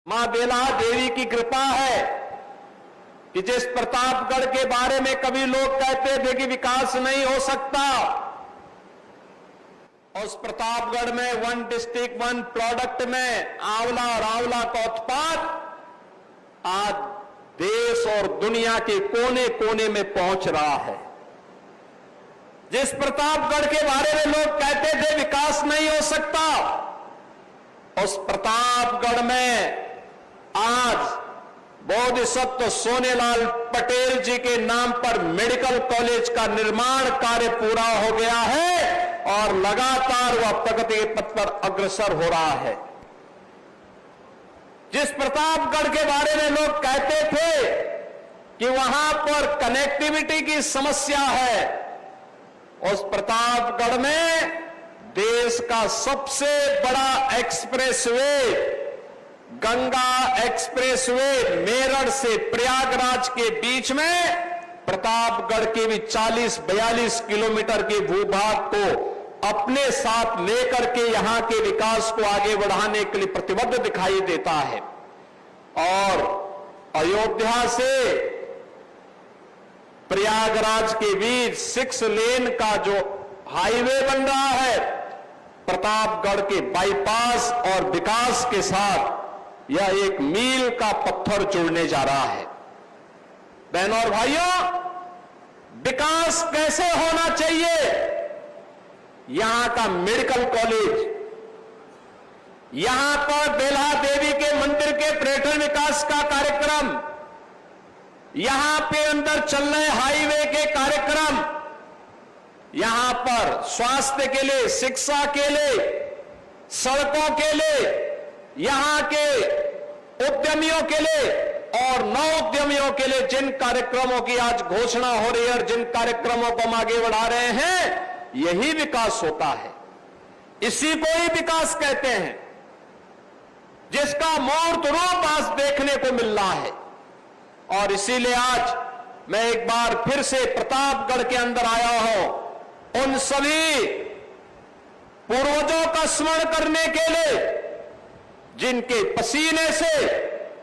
मां बेला देवी की कृपा है कि जिस प्रतापगढ़ के बारे में कभी लोग कहते थे कि विकास नहीं हो सकता, उस प्रतापगढ़ में वन डिस्ट्रिक्ट वन प्रोडक्ट में आंवला और आंवला का उत्पाद आज देश और दुनिया के कोने कोने में पहुंच रहा है। जिस प्रतापगढ़ के बारे में लोग कहते थे विकास नहीं हो सकता, उस प्रतापगढ़ में आज बोधिसत्व सोनेलाल पटेल जी के नाम पर मेडिकल कॉलेज का निर्माण कार्य पूरा हो गया है और लगातार वह प्रगति के पथ पर अग्रसर हो रहा है। जिस प्रतापगढ़ के बारे में लोग कहते थे कि वहां पर कनेक्टिविटी की समस्या है, उस प्रतापगढ़ में देश का सबसे बड़ा एक्सप्रेसवे गंगा एक्सप्रेसवे मेरठ से प्रयागराज के बीच में प्रतापगढ़ के भी 40-42 किलोमीटर के भूभाग को अपने साथ लेकर के यहां के विकास को आगे बढ़ाने के लिए प्रतिबद्ध दिखाई देता है। और अयोध्या से प्रयागराज के बीच 6 लेन का जो हाईवे बन रहा है, प्रतापगढ़ के बाईपास और विकास के साथ यह एक मील का पत्थर जुड़ने जा रहा है। बहनों और भाइयों, विकास कैसे होना चाहिए? यहां का मेडिकल कॉलेज, यहां पर बेला देवी के मंदिर के पर्यटन विकास का कार्यक्रम, यहां पे अंदर चल रहे हाईवे के कार्यक्रम, यहां पर स्वास्थ्य के लिए, शिक्षा के लिए, सड़कों के लिए, यहां के उद्यमियों के लिए और नौ उद्यमियों के लिए जिन कार्यक्रमों की आज घोषणा हो रही है और जिन कार्यक्रमों को हम आगे बढ़ा रहे हैं, यही विकास होता है। इसी को ही विकास कहते हैं, जिसका मूर्त रूप आज देखने को मिल रहा है। और इसीलिए आज मैं एक बार फिर से प्रतापगढ़ के अंदर आया हूं, उन सभी पूर्वजों का स्मरण करने के लिए जिनके पसीने से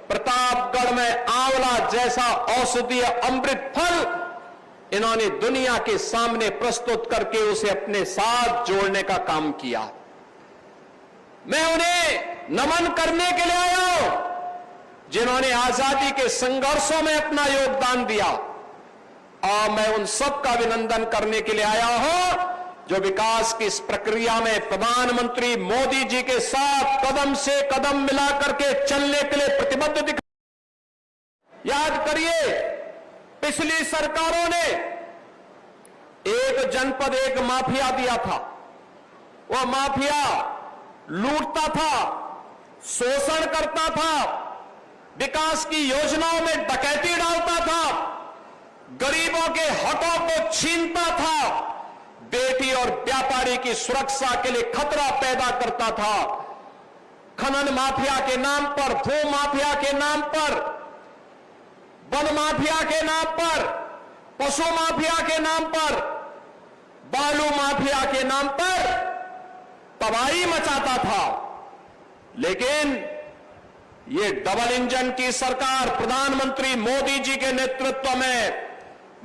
प्रतापगढ़ में आंवला जैसा औषधीय अमृत फल इन्होंने दुनिया के सामने प्रस्तुत करके उसे अपने साथ जोड़ने का काम किया। मैं उन्हें नमन करने के लिए आया हूं, जिन्होंने आजादी के संघर्षों में अपना योगदान दिया, और मैं उन सबका अभिनंदन करने के लिए आया हूं जो विकास की इस प्रक्रिया में प्रधानमंत्री मोदी जी के साथ कदम से कदम मिला करके चलने के लिए प्रतिबद्ध दिखा। याद करिए, पिछली सरकारों ने एक जनपद एक माफिया दिया था। वह माफिया लूटता था, शोषण करता था, विकास की योजनाओं में डकैती डालता था, गरीबों के हकों को छीनता था, बेटी और व्यापारी की सुरक्षा के लिए खतरा पैदा करता था। खनन माफिया के नाम पर, भू माफिया के नाम पर, वन माफिया के नाम पर, पशु माफिया के नाम पर, बालू माफिया के नाम पर तबाही मचाता था। लेकिन ये डबल इंजन की सरकार प्रधानमंत्री मोदी जी के नेतृत्व में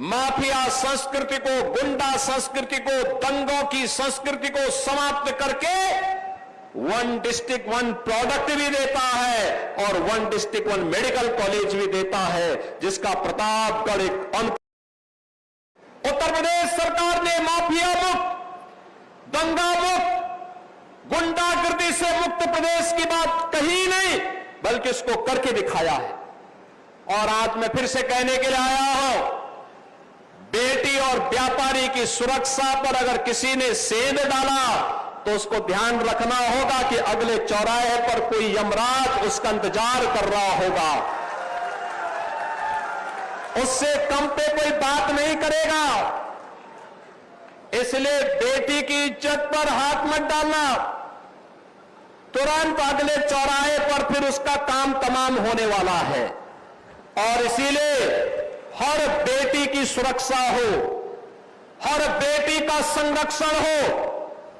माफिया संस्कृति को, गुंडा संस्कृति को, दंगों की संस्कृति को समाप्त करके वन डिस्ट्रिक्ट वन प्रोडक्ट भी देता है और one district one medical college भी देता है, जिसका प्रतापगढ़ एक उत्तर प्रदेश सरकार ने माफिया मुक्त, दंगा मुक्त, गुंडागर्दी से मुक्त प्रदेश की बात कही नहीं, बल्कि इसको करके दिखाया है। और आज मैं फिर से कहने के लिए आया हूं, बेटी और व्यापारी की सुरक्षा पर अगर किसी ने सेंध डाला तो उसको ध्यान रखना होगा कि अगले चौराहे पर कोई यमराज उसका इंतजार कर रहा होगा, उससे कम पे कोई बात नहीं करेगा। इसलिए बेटी की इज्जत पर हाथ मत डालना, तुरंत अगले चौराहे पर फिर उसका काम तमाम होने वाला है। और इसीलिए हर बेटी की सुरक्षा हो, हर बेटी का संरक्षण हो,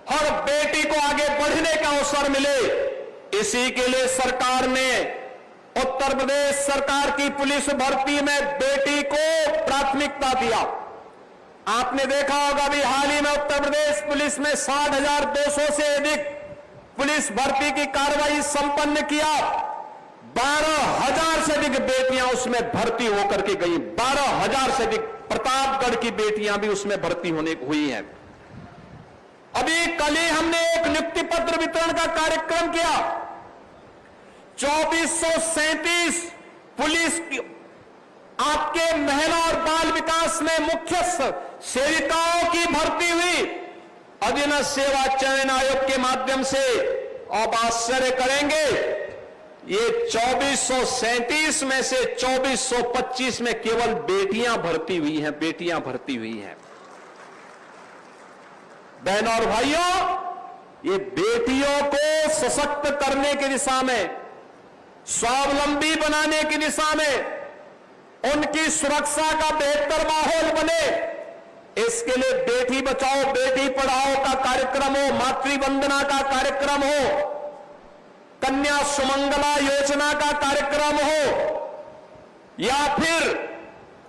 हर बेटी को आगे बढ़ने का अवसर मिले, इसी के लिए सरकार ने उत्तर प्रदेश सरकार की पुलिस भर्ती में बेटी को प्राथमिकता दिया। आपने देखा होगा अभी हाल ही में उत्तर प्रदेश पुलिस में 60,200 से अधिक पुलिस भर्ती की कार्रवाई संपन्न किया। 12,000 से अधिक बेटियां उसमें भर्ती होकर के गई। 12,000 से अधिक प्रतापगढ़ की बेटियां भी उसमें भर्ती होने हुई हैं। अभी कल ही हमने एक नियुक्ति पत्र वितरण का कार्यक्रम किया। 2437 पुलिस आपके महिला और बाल विकास में मुख्य सेविकाओं की भर्ती हुई। अधीनस्थ सेवा चयन आयोग के माध्यम से। आप आश्चर्य करेंगे, ये 2437 में से 2425 में केवल बेटियां भर्ती हुई हैं। बेटियां भर्ती हुई हैं। बहनों और भाइयों, ये बेटियों को सशक्त करने की दिशा में, स्वावलंबी बनाने की दिशा में, उनकी सुरक्षा का बेहतर माहौल बने, इसके लिए बेटी बचाओ बेटी पढ़ाओ का कार्यक्रम हो, मातृवंदना का कार्यक्रम हो, कन्या सुमंगला योजना का कार्यक्रम हो, या फिर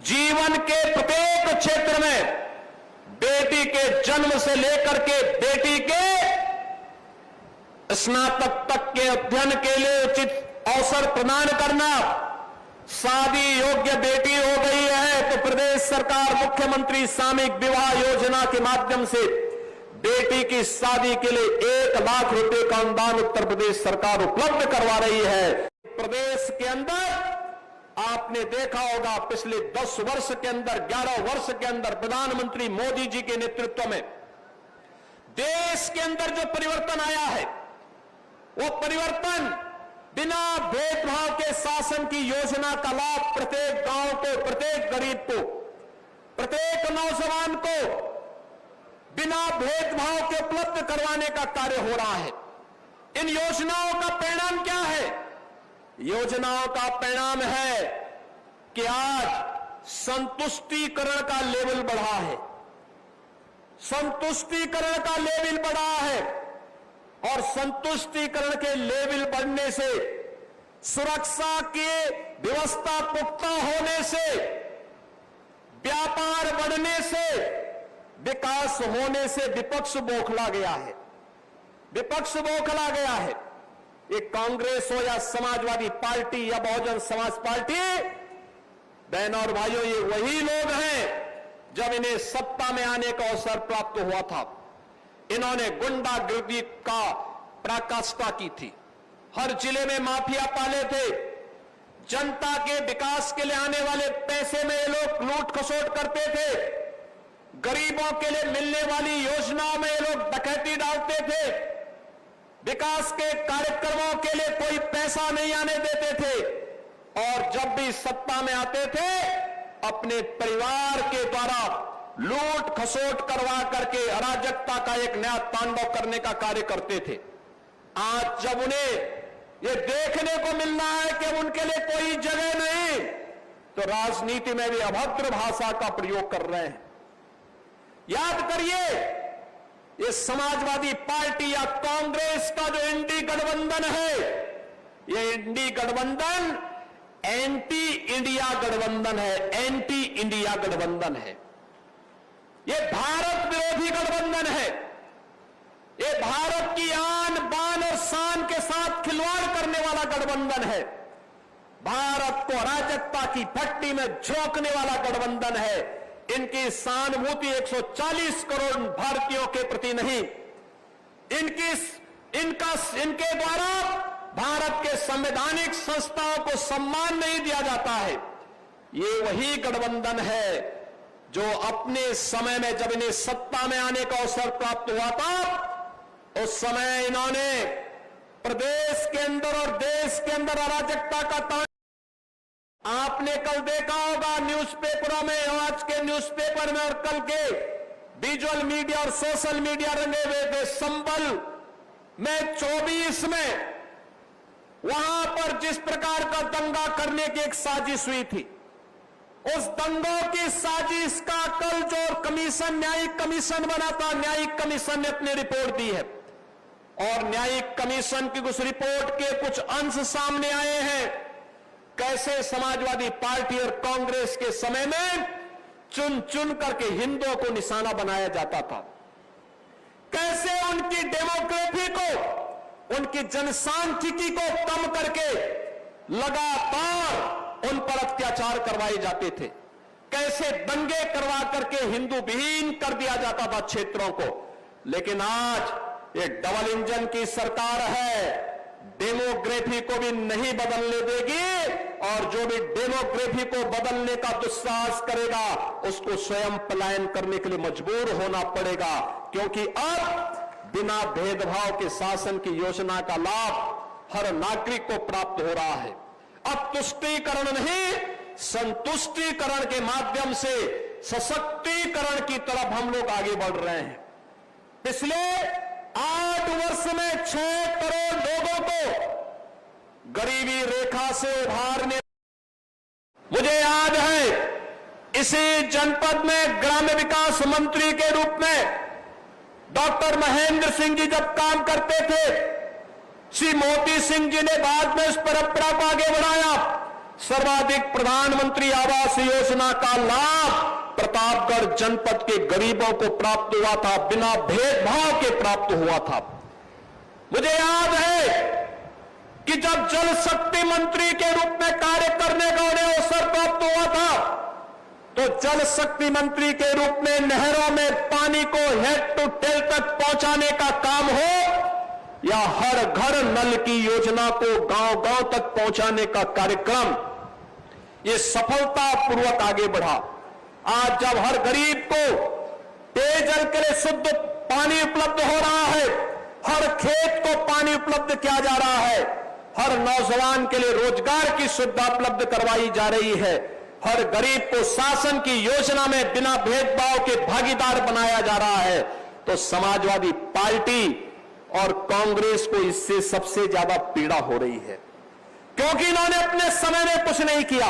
जीवन के प्रत्येक क्षेत्र में बेटी के जन्म से लेकर के बेटी के स्नातक तक के अध्ययन के लिए उचित अवसर प्रदान करना। शादी योग्य बेटी हो गई है तो प्रदेश सरकार मुख्यमंत्री सामूहिक विवाह योजना के माध्यम से बेटी की शादी के लिए 1 लाख रुपए का अनुदान उत्तर प्रदेश सरकार उपलब्ध करवा रही है। प्रदेश के अंदर आपने देखा होगा पिछले 10 वर्ष के अंदर, 11 वर्ष के अंदर प्रधानमंत्री मोदी जी के नेतृत्व में देश के अंदर जो परिवर्तन आया है, वो परिवर्तन बिना भेदभाव के शासन की योजना का लाभ प्रत्येक गांव को, प्रत्येक गरीब को, प्रत्येक नौजवान को बिना भेदभाव के उपलब्ध करवाने का कार्य हो रहा है। इन योजनाओं का परिणाम क्या है? योजनाओं का परिणाम है कि आज संतुष्टिकरण का लेवल बढ़ा है। संतुष्टिकरण का लेवल बढ़ा है और संतुष्टिकरण के लेवल बढ़ने से, सुरक्षा की व्यवस्था पुख्ता होने से, व्यापार बढ़ने से, विकास होने से विपक्ष बौखला गया है। विपक्ष बौखला गया है। ये कांग्रेस हो या समाजवादी पार्टी या बहुजन समाज पार्टी, बहनों और भाइयों, ये वही लोग हैं जब इन्हें सत्ता में आने का अवसर प्राप्त हुआ था, इन्होंने गुंडागर्दी का पराकाष्ठा की थी। हर जिले में माफिया पाले थे। जनता के विकास के लिए आने वाले पैसे में ये लोग लूट खसोट करते थे। गरीबों के लिए मिलने वाली योजनाओं में ये लोग डकैती डालते थे। विकास के कार्यक्रमों के लिए कोई पैसा नहीं आने देते थे और जब भी सत्ता में आते थे अपने परिवार के द्वारा लूट खसोट करवा करके अराजकता का एक नया तांडव करने का कार्य करते थे। आज जब उन्हें यह देखने को मिल रहा है कि उनके लिए कोई जगह नहीं, तो राजनीति में भी अभद्र भाषा का प्रयोग कर रहे हैं। याद करिए, ये समाजवादी पार्टी या कांग्रेस का जो इंडी गठबंधन है, ये इंडी गठबंधन एंटी इंडिया गठबंधन है। एंटी इंडिया गठबंधन है। ये भारत विरोधी गठबंधन है। ये भारत की आन बान और शान के साथ खिलवाड़ करने वाला गठबंधन है। भारत को अराजकता की भट्टी में झोंकने वाला गठबंधन है। इनकी सहानुभूति 140 करोड़ भारतीयों के प्रति नहीं, इनके द्वारा भारत के संवैधानिक संस्थाओं को सम्मान नहीं दिया जाता है। ये वही गठबंधन है जो अपने समय में जब इन्हें सत्ता में आने का अवसर प्राप्त हुआ था, उस समय इन्होंने प्रदेश के अंदर और देश के अंदर अराजकता का तांडव। आपने कल देखा होगा न्यूज़पेपरों में, आज के न्यूज़पेपर में और कल के विजुअल मीडिया और सोशल मीडिया रंगे हुए थे। संबल में 24 में वहां पर जिस प्रकार का दंगा करने की एक साजिश हुई थी, उस दंगों की साजिश का कल जो कमीशन, न्यायिक कमीशन बना था, न्यायिक कमीशन ने अपनी रिपोर्ट दी है और न्यायिक कमीशन की उस रिपोर्ट के कुछ अंश सामने आए हैं कैसे समाजवादी पार्टी और कांग्रेस के समय में चुन चुन करके हिंदुओं को निशाना बनाया जाता था, कैसे उनकी डेमोग्राफी को, उनकी जनसांख्यिकी को कम करके लगातार उन पर अत्याचार करवाए जाते थे, कैसे दंगे करवा करके हिंदू विहीन कर दिया जाता था क्षेत्रों को। लेकिन आज ये डबल इंजन की सरकार है, डेमोग्राफी को भी नहीं बदलने देगी और जो भी डेमोग्राफी को बदलने का दुस्साहस करेगा उसको स्वयं पलायन करने के लिए मजबूर होना पड़ेगा, क्योंकि अब बिना भेदभाव के शासन की योजना का लाभ हर नागरिक को प्राप्त हो रहा है। अब तुष्टीकरण नहीं, संतुष्टीकरण के माध्यम से सशक्तिकरण की तरफ हम लोग आगे बढ़ रहे हैं। पिछले 8 वर्ष में 6 करोड़ लोगों को गरीबी रेखा से उभारने, मुझे याद है इसी जनपद में ग्राम्य विकास मंत्री के रूप में डॉक्टर महेंद्र सिंह जी जब काम करते थे, श्री मोदी सिंह जी ने बाद में इस परंपरा को आगे बढ़ाया। सर्वाधिक प्रधानमंत्री आवास योजना का लाभ प्रतापगढ़ जनपद के गरीबों को प्राप्त हुआ था, बिना भेदभाव के प्राप्त हुआ था। मुझे याद है कि जब जल शक्ति मंत्री के रूप में कार्य करने का उन्हें अवसर प्राप्त हुआ था, तो जल शक्ति मंत्री के रूप में नहरों में पानी को हेड टू टेल तक पहुंचाने का काम हो या हर घर नल की योजना को गांव-गांव तक पहुंचाने का कार्यक्रम, ये सफलतापूर्वक आगे बढ़ा। आज जब हर गरीब को पेयजल के लिए शुद्ध पानी उपलब्ध हो रहा है, हर खेत को पानी उपलब्ध किया जा रहा है, हर नौजवान के लिए रोजगार की सुविधा उपलब्ध करवाई जा रही है, हर गरीब को शासन की योजना में बिना भेदभाव के भागीदार बनाया जा रहा है, तो समाजवादी पार्टी और कांग्रेस को इससे सबसे ज्यादा पीड़ा हो रही है, क्योंकि इन्होंने अपने समय में कुछ नहीं किया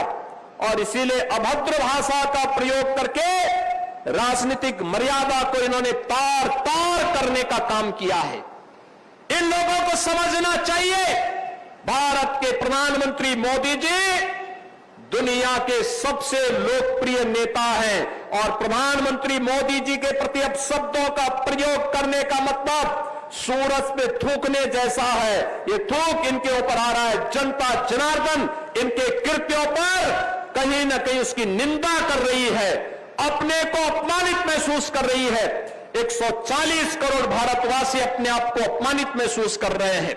और इसीलिए अभद्र भाषा का प्रयोग करके राजनीतिक मर्यादा को इन्होंने तार तार करने का काम किया है। इन लोगों को समझना चाहिए, भारत के प्रधानमंत्री मोदी जी दुनिया के सबसे लोकप्रिय नेता हैं और प्रधानमंत्री मोदी जी के प्रति अब शब्दों का प्रयोग करने का मतलब सूरज पे थूकने जैसा है। ये थूक इनके ऊपर आ रहा है, जनता जनार्दन इनके कृत्यों पर कहीं ना कहीं उसकी निंदा कर रही है, अपने को अपमानित महसूस कर रही है। 140 करोड़ भारतवासी अपने आप को अपमानित महसूस कर रहे हैं।